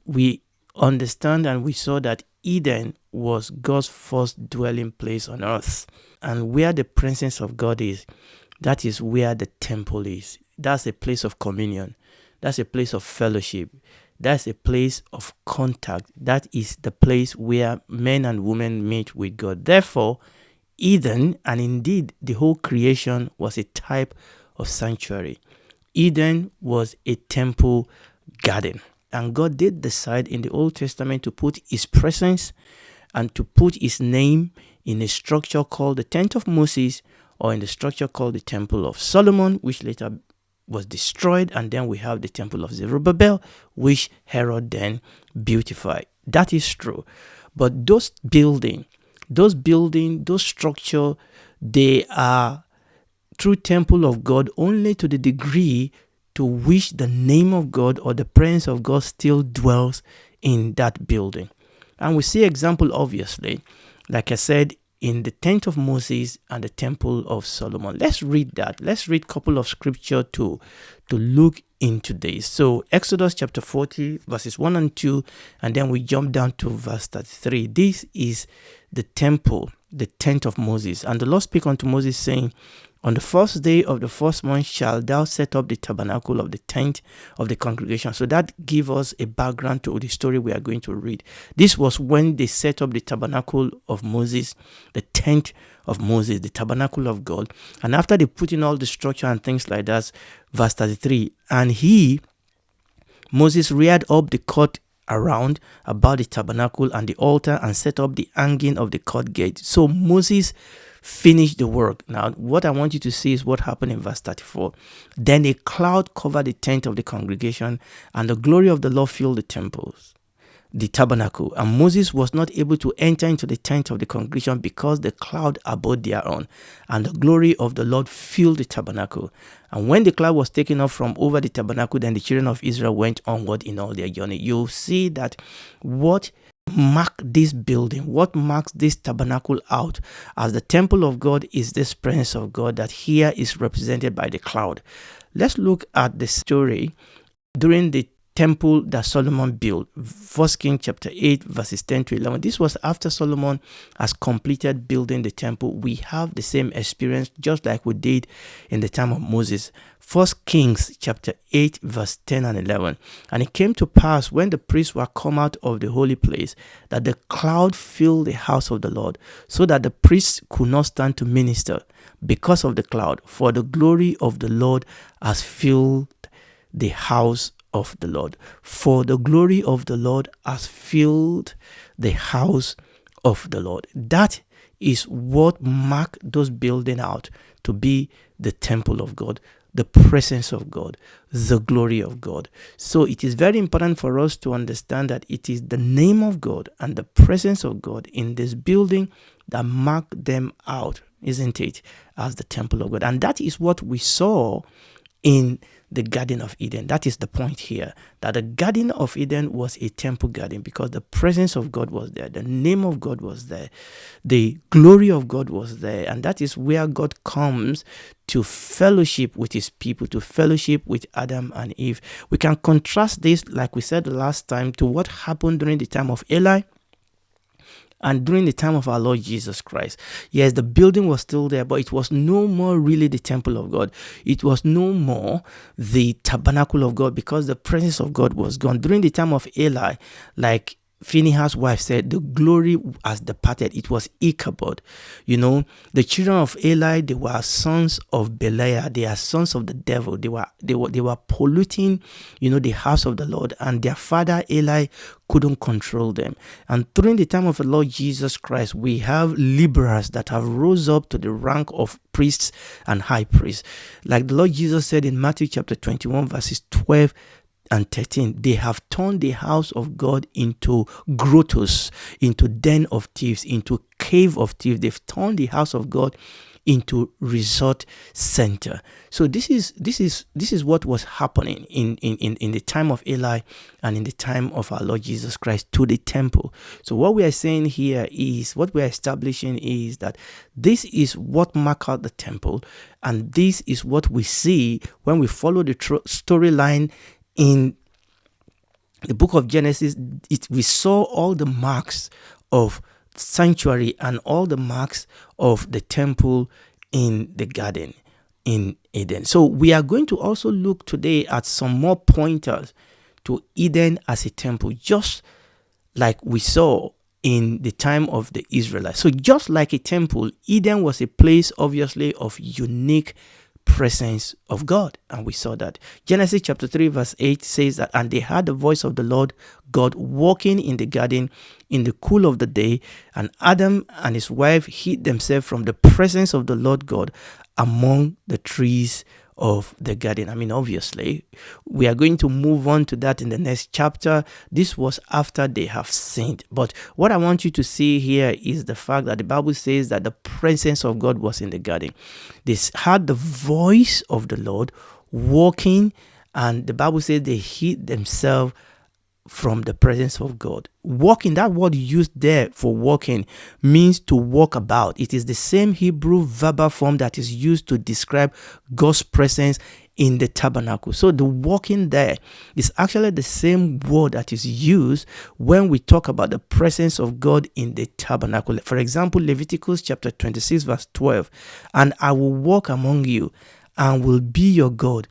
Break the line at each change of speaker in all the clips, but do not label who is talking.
we understand and we saw that Eden was God's first dwelling place on earth. And where the presence of God is, that is where the temple is. That's a place of communion. That's a place of fellowship. That's a place of contact. That is the place where men and women meet with God. Therefore, Eden, and indeed the whole creation, was a type of sanctuary. Eden was a temple garden. And God did decide in the Old Testament to put his presence and to put his name in a structure called the Tent of Moses, or in the structure called the Temple of Solomon, which later was destroyed. And then we have the Temple of Zerubbabel, which Herod then beautified. That is true. But those structure, they are true temple of God only to the degree to which the name of God or the presence of God still dwells in that building. And we see example, obviously, like I said, in the tent of Moses and the temple of Solomon. Let's read that. Let's read a couple of scripture to look into this. So Exodus chapter 40, verses 1 and 2, and then we jump down to verse 33. This is the temple, the tent of Moses. And the Lord spake unto Moses, saying, on the first day of the first month shalt thou set up the tabernacle of the tent of the congregation. So that gives us a background to the story we are going to read. This was when they set up the tabernacle of Moses, the tent of Moses, the tabernacle of God. And after they put in all the structure and things like that, verse 33, and Moses reared up the court around about the tabernacle and the altar and set up the hanging of the court gate. So Moses finished the work. Now, what I want you to see is what happened in verse 34. Then a cloud covered the tent of the congregation, and the glory of the Lord filled the tabernacle. And Moses was not able to enter into the tent of the congregation because the cloud abode thereon, and the glory of the Lord filled the tabernacle. And when the cloud was taken up from over the tabernacle, then the children of Israel went onward in all their journey. You'll see that what marks this building, what marks this tabernacle out as the temple of God, is this presence of God that here is represented by the cloud. Let's look at the story during the temple that Solomon built. 1 Kings chapter 8, verses 10 to 11. This was after Solomon has completed building the temple. We have the same experience just like we did in the time of Moses. 1 Kings chapter 8, verse 10 and 11. And it came to pass when the priests were come out of the holy place, that the cloud filled the house of the Lord, so that the priests could not stand to minister because of the cloud, for the glory of the Lord has filled the house of the Lord. For the glory of the Lord has filled the house of the Lord. That is what marked those building out to be the temple of God, the presence of God, the glory of God. So it is very important for us to understand that it is the name of God and the presence of God in this building that mark them out, isn't it, as the temple of God. And that is what we saw in the Garden of Eden. That is the point here, that the Garden of Eden was a temple garden because the presence of God was there, the name of God was there, the glory of God was there, and that is where God comes to fellowship with his people, to fellowship with Adam and Eve. We can contrast this, like we said the last time, to what happened during the time of Eli and during the time of our Lord Jesus Christ. Yes, the building was still there, but it was no more really the temple of God. It was no more the tabernacle of God because the presence of God was gone. During the time of Eli, like Phinehas' wife said, the glory has departed. It was Ichabod. You know, the children of Eli, they were sons of Belial. They are sons of the devil. They were polluting, the house of the Lord, and their father Eli couldn't control them. And during the time of the Lord Jesus Christ, we have liberals that have rose up to the rank of priests and high priests. Like the Lord Jesus said in Matthew chapter 21, verses 12 and 13, they have turned the house of God into grottos, into den of thieves, into cave of thieves. They've turned the house of God into resort center. So this is what was happening in the time of Eli and in the time of our Lord Jesus Christ to the temple. So what we are saying here is, what we are establishing is that this is what marks out the temple, and this is what we see when we follow the storyline in the book of Genesis, we saw all the marks of sanctuary and all the marks of the temple in the garden in Eden. So we are going to also look today at some more pointers to Eden as a temple, just like we saw in the time of the Israelites. So just like a temple, Eden was a place, obviously, of unique presence of God. And we saw that. Genesis chapter 3 verse 8 says that, and they heard the voice of the Lord God walking in the garden in the cool of the day, and Adam and his wife hid themselves from the presence of the Lord God among the trees of the garden. I mean, obviously, we are going to move on to that in the next chapter. This was after they have sinned. But what I want you to see here is the fact that the Bible says that the presence of God was in the garden. They heard the voice of the Lord walking, and the Bible says they hid themselves from the presence of God. Walking, that word used there for walking means to walk about. It is the same Hebrew verbal form that is used to describe God's presence in the tabernacle. So the walking there is actually the same word that is used when we talk about the presence of God in the tabernacle. For example, Leviticus chapter 26 verse 12, and I will walk among you and will be your God,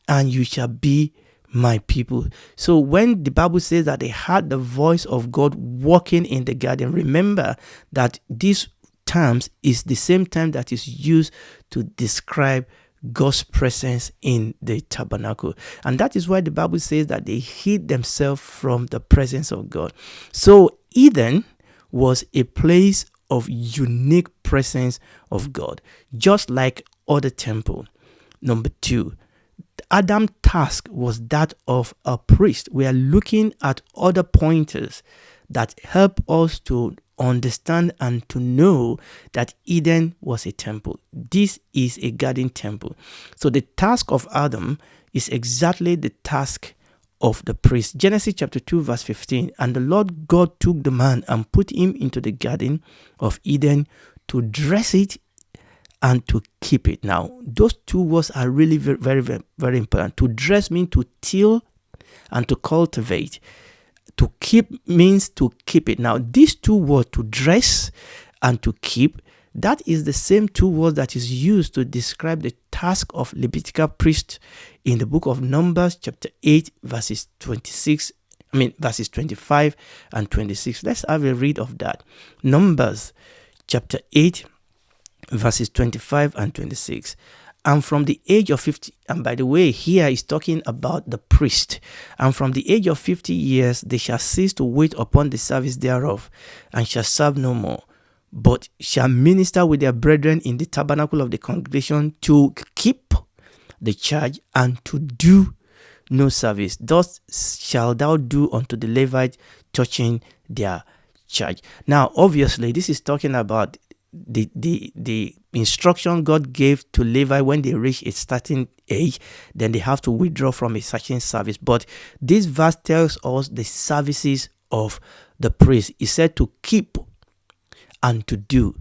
and you shall be my people. So when the Bible says that they heard the voice of God walking in the garden, remember that these terms is the same term that is used to describe God's presence in the tabernacle. And that is why the Bible says that they hid themselves from the presence of God. So Eden was a place of unique presence of God, just like other temple. Number 2, Adam's task was that of a priest. We are looking at other pointers that help us to understand and to know that Eden was a temple. This is a garden temple. So the task of Adam is exactly the task of the priest. Genesis chapter 2 verse 15, and the Lord God took the man and put him into the garden of Eden to dress it and to keep it. Now, those two words are really very, very, very, very important. To dress means to till and to cultivate. To keep means to keep it. Now, these two words, to dress and to keep, that is the same two words that is used to describe the task of Levitical priest in the book of Numbers chapter 8 verses 25 and 26. Let's have a read of that. Numbers chapter 8 verses 25 and 26. And from the age of 50, and by the way, here is talking about the priest. And from the age of 50 years, they shall cease to wait upon the service thereof, and shall serve no more, but shall minister with their brethren in the tabernacle of the congregation to keep the charge and to do no service. Thus shall thou do unto the Levite touching their charge. Now, obviously, this is talking about the instruction God gave to Levi when they reach a certain age, then they have to withdraw from a certain service. But this verse tells us the services of the priest. He said to keep and to do.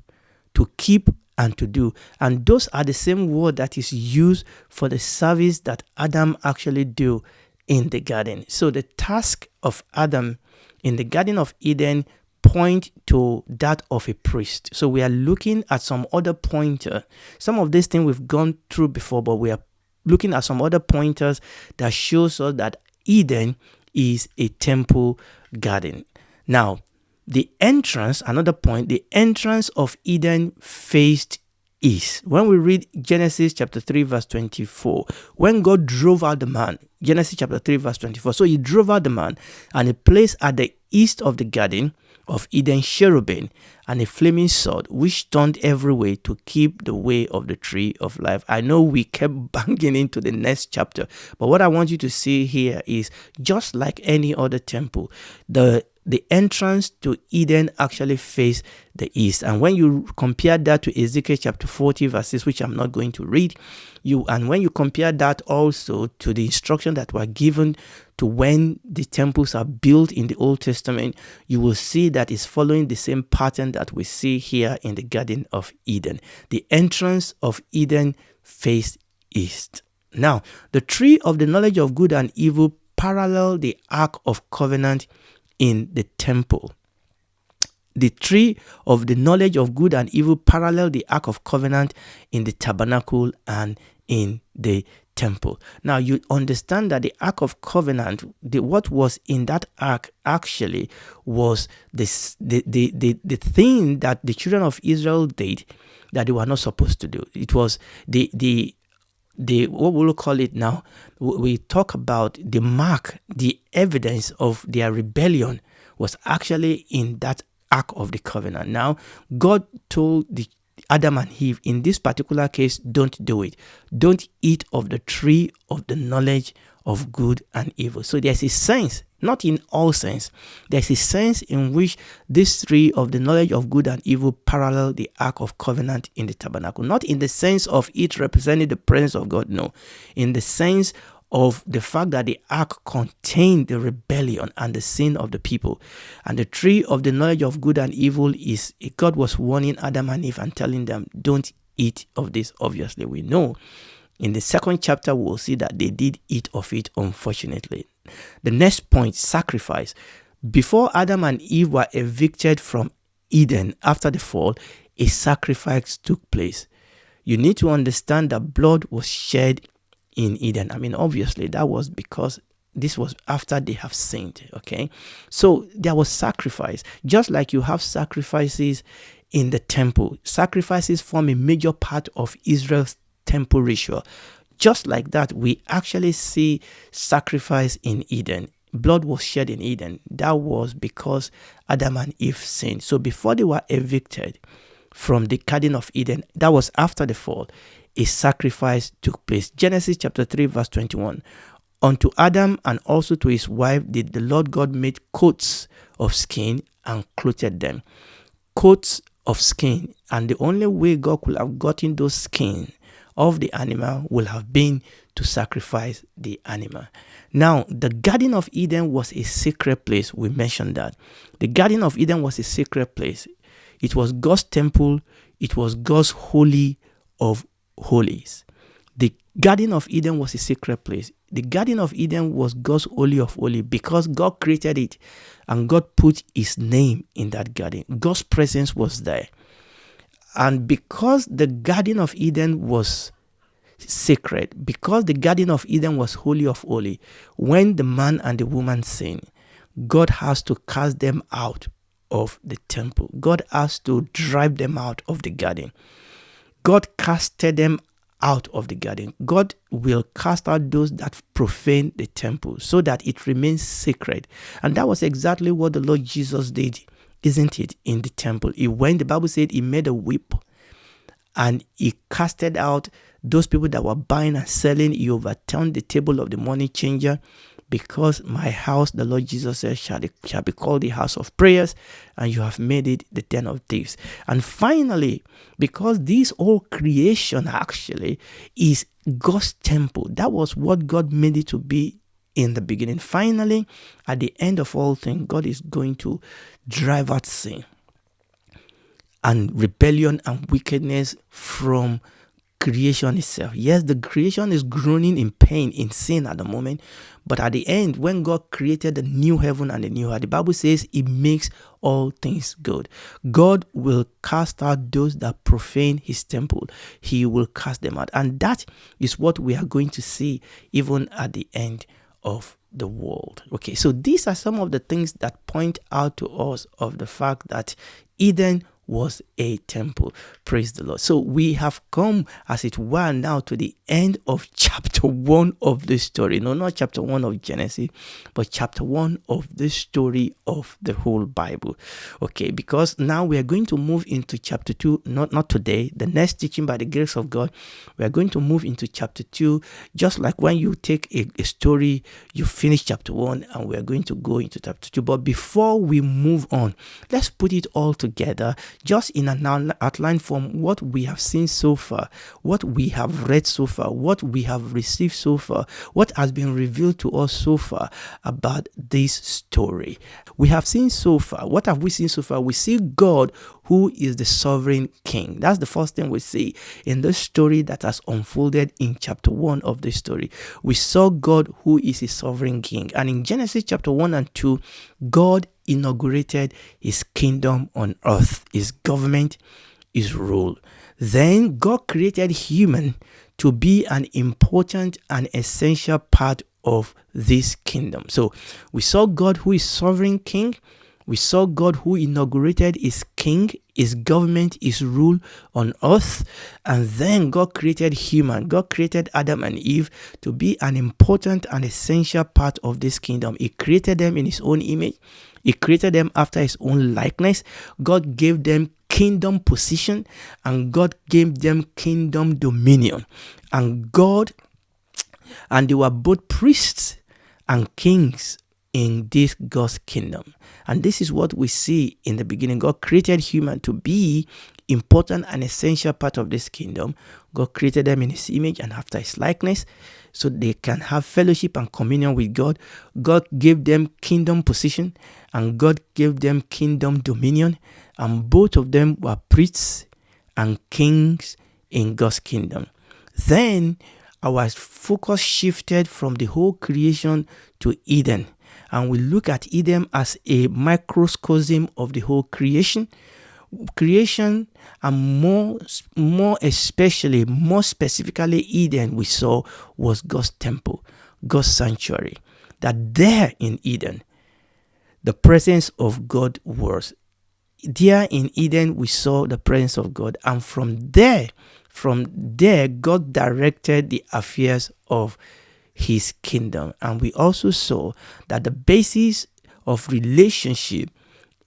To keep and to do. And those are the same word that is used for the service that Adam actually do in the garden. So the task of Adam in the Garden of Eden point to that of a priest. So we are looking at some other pointer. Some of these things we've gone through before, but we are looking at some other pointers that shows us that Eden is a temple garden. Now, the entrance, another point, the entrance of Eden faced east. When we read Genesis chapter 3 verse 24, when God drove out the man, Genesis chapter 3 verse 24, so he drove out the man and he placed at the east of the garden of Eden cherubim and a flaming sword which turned every way to keep the way of the tree of life. I know we kept banging into the next chapter, but what I want you to see here is just like any other temple, the entrance to Eden actually faced the east. And when you compare that to Ezekiel chapter 40 verses, which I'm not going to read, and when you compare that also to the instruction that were given to when the temples are built in the Old Testament, you will see that it's following the same pattern that we see here in the Garden of Eden. The entrance of Eden faced east. Now, the tree of the knowledge of good and evil parallel the Ark of Covenant in the temple. The tree of the knowledge of good and evil parallel the Ark of Covenant in the tabernacle and in the temple. Now you understand that the Ark of Covenant, what was in that ark actually was the thing that the children of Israel did that they were not supposed to do. It was the what we'll call it now, we talk about the mark, the evidence of their rebellion was actually in that Ark of the Covenant. Now, God told the Adam and Eve, in this particular case, don't do it. Don't eat of the tree of the knowledge of good and evil. So there's a sense, not in all sense, there's a sense in which this tree of the knowledge of good and evil parallel the Ark of Covenant in the tabernacle. Not in the sense of it representing the presence of God, no. In the sense of the fact that the ark contained the rebellion and the sin of the people. And the tree of the knowledge of good and evil is, God was warning Adam and Eve and telling them, don't eat of this. Obviously, we know. In the second chapter, we'll see that they did eat of it, unfortunately. The next point, sacrifice. Before Adam and Eve were evicted from Eden after the fall, a sacrifice took place. You need to understand that blood was shed in Eden. I mean, obviously, that was because this was after they have sinned, okay? So there was sacrifice. Just like you have sacrifices in the temple. Sacrifices form a major part of Israel's temple ritual. Just like that, we actually see sacrifice in Eden. Blood was shed in Eden. That was because Adam and Eve sinned. So before they were evicted from the Garden of Eden, that was after the fall, a sacrifice took place. Genesis chapter 3 verse 21. Unto Adam and also to his wife did the Lord God make coats of skin and clothed them. Coats of skin. And the only way God could have gotten those skin of the animal will have been to sacrifice the animal. Now, the Garden of Eden was a sacred place. We mentioned that. The Garden of Eden was a sacred place. It was God's temple. It was God's holy of holies. The Garden of Eden was a sacred place. The Garden of Eden was God's holy of holy because God created it and God put his name in that garden. God's presence was there. And because the Garden of Eden was sacred, because the Garden of Eden was holy of holy, when the man and the woman sin, God has to cast them out of the temple. God has to drive them out of the garden. God casted them out of the garden. God will cast out those that profane the temple so that it remains sacred. And that was exactly what the Lord Jesus did, isn't it, in the temple. He went, the Bible said he made a whip and he casted out those people that were buying and selling. He overturned the table of the money changer. Because my house, the Lord Jesus said, shall be called the house of prayers, and you have made it the den of thieves. And finally, because this whole creation actually is God's temple, that was what God made it to be in the beginning. Finally, at the end of all things, God is going to drive out sin and rebellion and wickedness from creation itself. Yes, the creation is groaning in pain, in sin at the moment. But at the end, when God created the new heaven and the new earth, the Bible says He makes all things good. God will cast out those that profane His temple. He will cast them out. And that is what we are going to see even at the end of the world. Okay, so these are some of the things that point out to us of the fact that Eden was a temple. Praise the Lord. So we have come, as it were, now to the end of chapter 1 of the story. No, not chapter 1 of Genesis, but chapter 1 of the story of the whole Bible. Okay, because now we are going to move into chapter 2, not today. The next teaching, by the grace of God, we are going to move into chapter 2, just like when you take a story, you finish chapter 1, and we are going to go into chapter 2. But before we move on, let's put it all together just in an outline form, what we have seen so far, what we have read so far, what we have received so far, what has been revealed to us so far about this story. We have seen so far. What have we seen so far? We see God, who is the sovereign king. That's the first thing we see in the story that has unfolded in chapter 1 of the story. We saw God, who is a sovereign king. And in Genesis chapter 1 and 2, God inaugurated his kingdom on earth, his government, his rule. Then God created human to be an important and essential part of this kingdom. So we saw God, who is sovereign king. We saw God, who inaugurated his king, his government, his rule on earth. And then God created human. God created Adam and Eve to be an important and essential part of this kingdom. He created them in his own image. He created them after his own likeness. God gave them kingdom position, and God gave them kingdom dominion. And they were both priests and kings in this God's kingdom. And this is what we see in the beginning. God created human to be important and essential part of this kingdom. God created them in his image and after his likeness, so they can have fellowship and communion with God. God gave them kingdom position, and God gave them kingdom dominion. And both of them were priests and kings in God's kingdom. Then our focus shifted from the whole creation to Eden. And we look at Eden as a microcosm of the whole creation, and more specifically, Eden we saw was God's temple, God's sanctuary. That there in Eden, the presence of God was. There in Eden, we saw the presence of God, and from there, God directed the affairs of his kingdom. And we also saw that the basis of relationship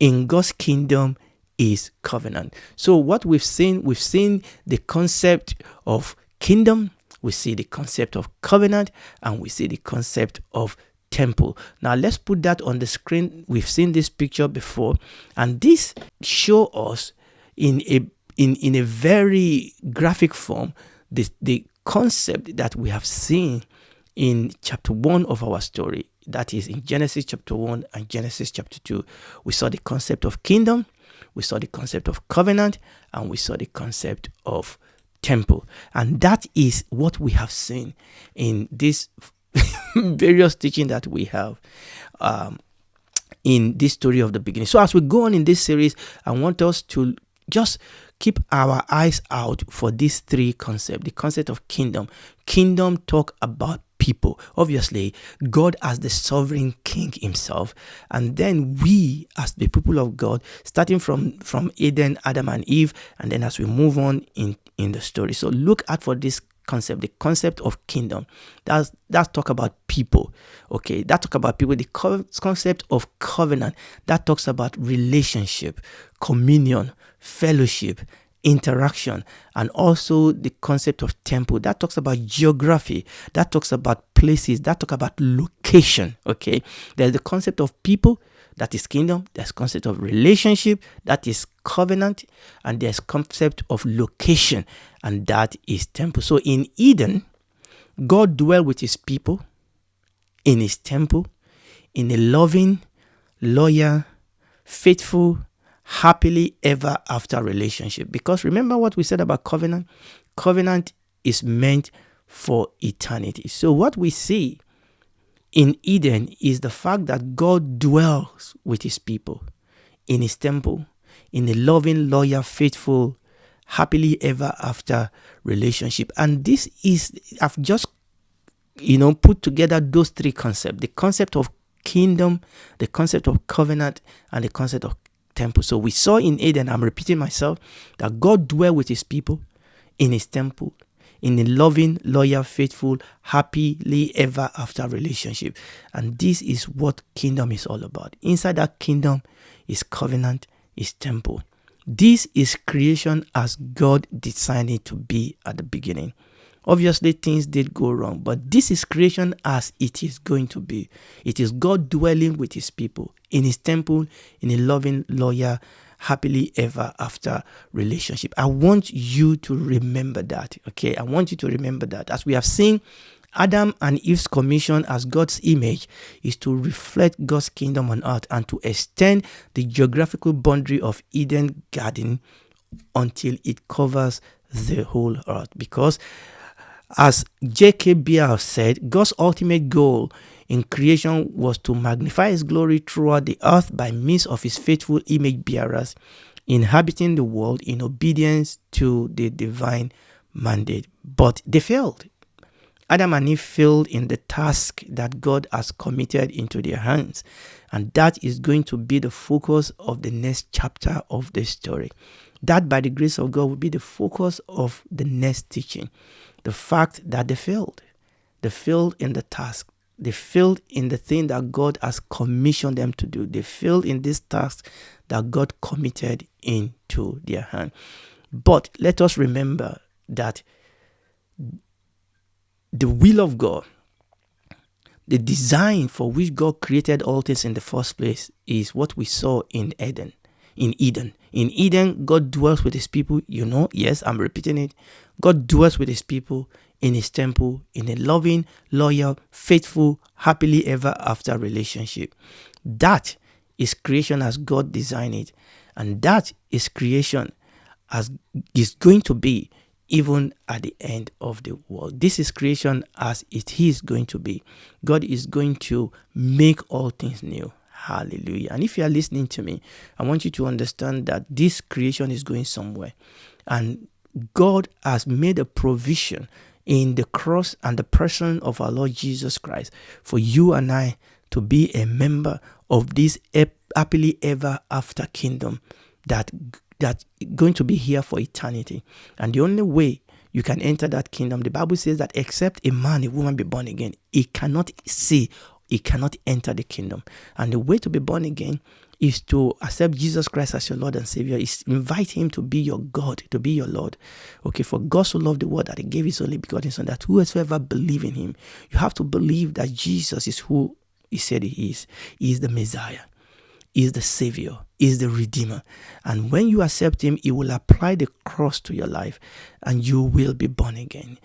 in God's kingdom is covenant. So what we've seen the concept of kingdom, we see the concept of covenant, and we see the concept of temple. Now let's put that on the screen. We've seen this picture before, and this shows us in a very graphic form the concept that we have seen in chapter 1 of our story. That is in Genesis chapter 1 and Genesis chapter 2. We saw the concept of kingdom, we saw the concept of covenant, and we saw the concept of temple. And that is what we have seen in this various teaching that we have in this story of the beginning. So as we go on in this series, I want us to just keep our eyes out for these three concepts. The concept of kingdom. Kingdom talk about people. Obviously, God as the sovereign king himself. And then we as the people of God, starting from Eden, Adam and Eve, and then as we move on in the story. So look out for this concept, the concept of kingdom. That's talk about people. Okay, that talk about people. The concept of covenant, that talks about relationship, communion, fellowship, interaction. And also the concept of temple, that talks about geography, that talks about places, that talk about location. Okay, there's the concept of people, that is kingdom. There's concept of relationship, that is covenant, and there's concept of location, and that is temple. So in Eden, God dwelt with his people in his temple in a loving, loyal, faithful, happily ever after relationship. Because remember what we said about covenant? Covenant is meant for eternity. So what we see in Eden is the fact that God dwells with his people in his temple in a loving, loyal, faithful, happily ever after relationship. And this is, I've just put together those three concepts: the concept of kingdom, the concept of covenant, and the concept of temple. So we saw in Eden, I'm repeating myself, that God dwelt with his people in his temple in a loving, loyal, faithful, happily ever after relationship. And this is what kingdom is all about. Inside that kingdom is covenant, is temple. This is creation as God designed it to be at the beginning. Obviously, things did go wrong, but this is creation as it is going to be. It is God dwelling with his people in his temple in a loving, loyal, happily ever after relationship. I want you to remember that, okay? I want you to remember that. As we have seen, Adam and Eve's commission as God's image is to reflect God's kingdom on earth and to extend the geographical boundary of Eden Garden until it covers the whole earth. Because as J.K. Beale said, God's ultimate goal in creation was to magnify his glory throughout the earth by means of his faithful image bearers inhabiting the world in obedience to the divine mandate. But they failed. Adam and Eve failed in the task that God has committed into their hands. And that is going to be the focus of the next chapter of the story. That, by the grace of God, will be the focus of the next teaching. The fact that they failed. They failed in the task. They failed in the thing that God has commissioned them to do. They failed in this task that God committed into their hand. But let us remember that the will of God, the design for which God created all things in the first place, is what we saw in Eden. In Eden, God dwells with his people. Yes, I'm repeating it. God dwells with his people in his temple in a loving, loyal, faithful, happily ever after relationship. That is creation as God designed it. And that is creation as is going to be even at the end of the world. This is creation as it is going to be. God is going to make all things new. Hallelujah. And if you are listening to me, I want you to understand that this creation is going somewhere. And God has made a provision in the cross and the person of our Lord Jesus Christ for you and I to be a member of this happily ever after kingdom that's going to be here for eternity. And the only way you can enter that kingdom, the Bible says that except a man, a woman be born again, he cannot enter the kingdom. And the way to be born again is to accept Jesus Christ as your Lord and Savior. Is invite him to be your God, to be your Lord. Okay, for God so loved the world that he gave his only begotten Son, that whoever believe in him, you have to believe that Jesus is who he said he is. He is the Messiah. He is the Savior. He is the Redeemer. And when you accept him, he will apply the cross to your life and you will be born again.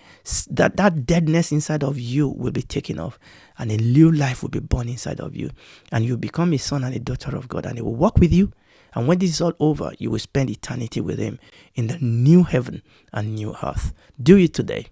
That deadness inside of you will be taken off and a new life will be born inside of you. And you become a son and a daughter of God and he will walk with you. And when this is all over, you will spend eternity with him in the new heaven and new earth. Do it today.